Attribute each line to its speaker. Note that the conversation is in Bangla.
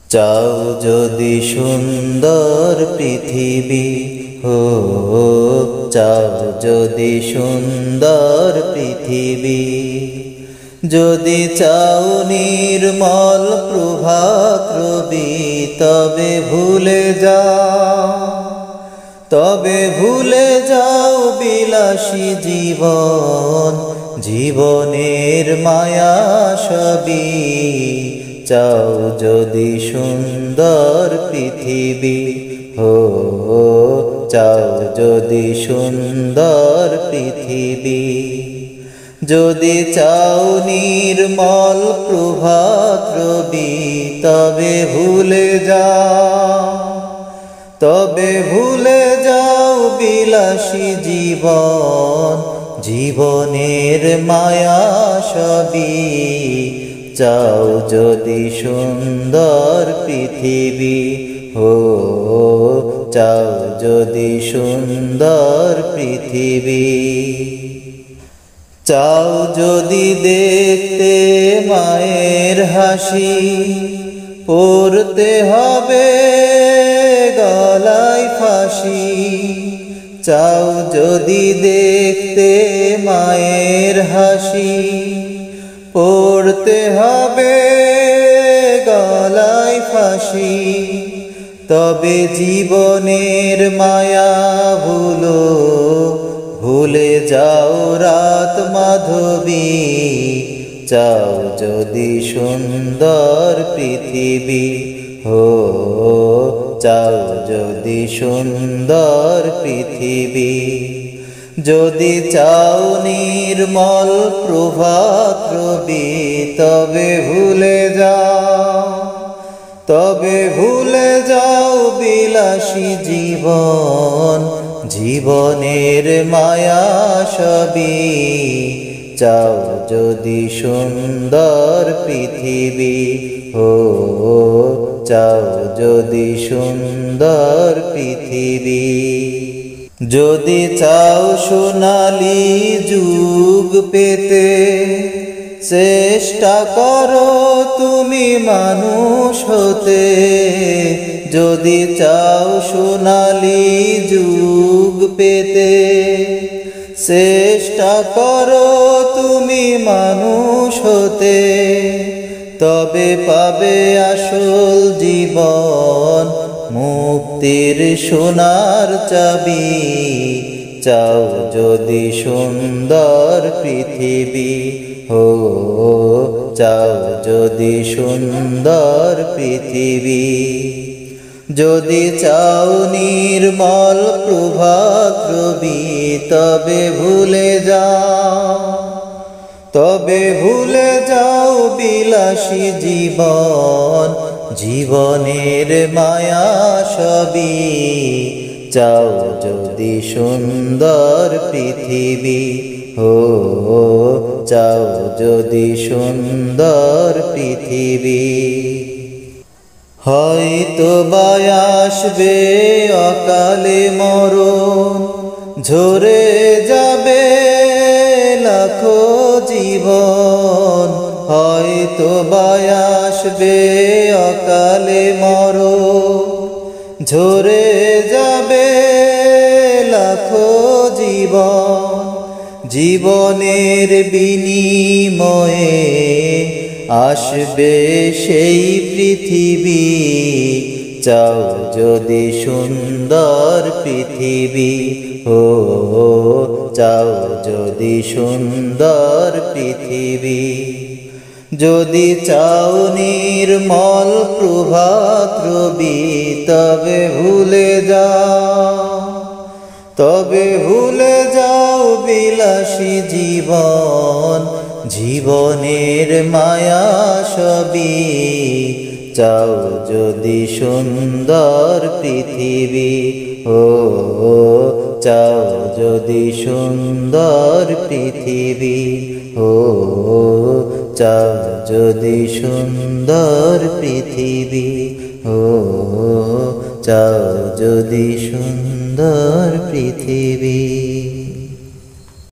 Speaker 1: চাও যদি সুন্দর পৃথিবী হো, চাও যদি সুন্দর পৃথিবী, যদি চাও নির্মল প্রভাত রবি, তবে ভুলে যাও বিলাসী জীবন, জীবনের মায়া সবই। চাও যদি সুন্দর পৃথিবী হো, চাও যদি সুন্দর পৃথিবী, যদি চাও নির্মল প্রভাত রবি, তবে ভুলে যাও বিলাসী জীবন, জীবনের মায়া সবই। চাও যদি সুন্দর পৃথিবী হো, চাও যদি সুন্দর পৃথিবী, চাও যদি দেখতে মায়ের হাসি, পড়তে হবে গলায় ফাঁসি। চাও যদি দেখতে মায়ের হাসি, পড়তে হবে গলায় ফাঁসি। তবে জীবনের মায়া ভুলে যাও রাত মাধবী। চাও যদি সুন্দর পৃথিবী হো, চাও যদি সুন্দর পৃথিবী, যদি চাও নির্মল প্রভাত রবি, তবে ভুলে যাও বিলাসী জীবন, জীবনের মায়া সবই। চাও যদি সুন্দর পৃথিবী হো, চাও যদি সুন্দর পৃথিবী, যদি চাও সোনালী যুগ পেতে, চেষ্টা করো তুমি মানুষ হতে। যদি চাও সোনালী যুগ পেতে, চেষ্টা করো তুমি মানুষ হতে। তবে পাবে আসল জীবন, মুক্তির সোনার চাবি। চাও যদি সুন্দর পৃথিবী হো, চাও যদি সুন্দর পৃথিবী, যদি চাও নির্মল প্রভাত রবি, তবে ভুলে যাও বিলাসী জীবন, জীবনের মায়া সবই। চাও যদি সুন্দর পৃথিবী হো, চাও যদি সুন্দর পৃথিবী, হয়তো বা আসবে অকালে মরণ, ঝরে যাবে লাখো জীবন। হয়তো বা আসবে অকালে মরণ, ঝরে যাবে লাখো জীবন। জীবনের বিনিময়ে আসবে সেই পৃথিবী। চাও যদি সুন্দর পৃথিবী হো, চাও যদি সুন্দর পৃথিবী, যদি চাও নির্মল প্রভাত রবি, তবে ভুলে যাও বিলাসী জীবন, জীবনের মায়া সবই। চাও যদি সুন্দর পৃথিবী হো, চাও যদি সুন্দর পৃথিবী হো, চাও যদি সুন্দর পৃথিবী হো, চাও যদি সুন্দর পৃথিবী।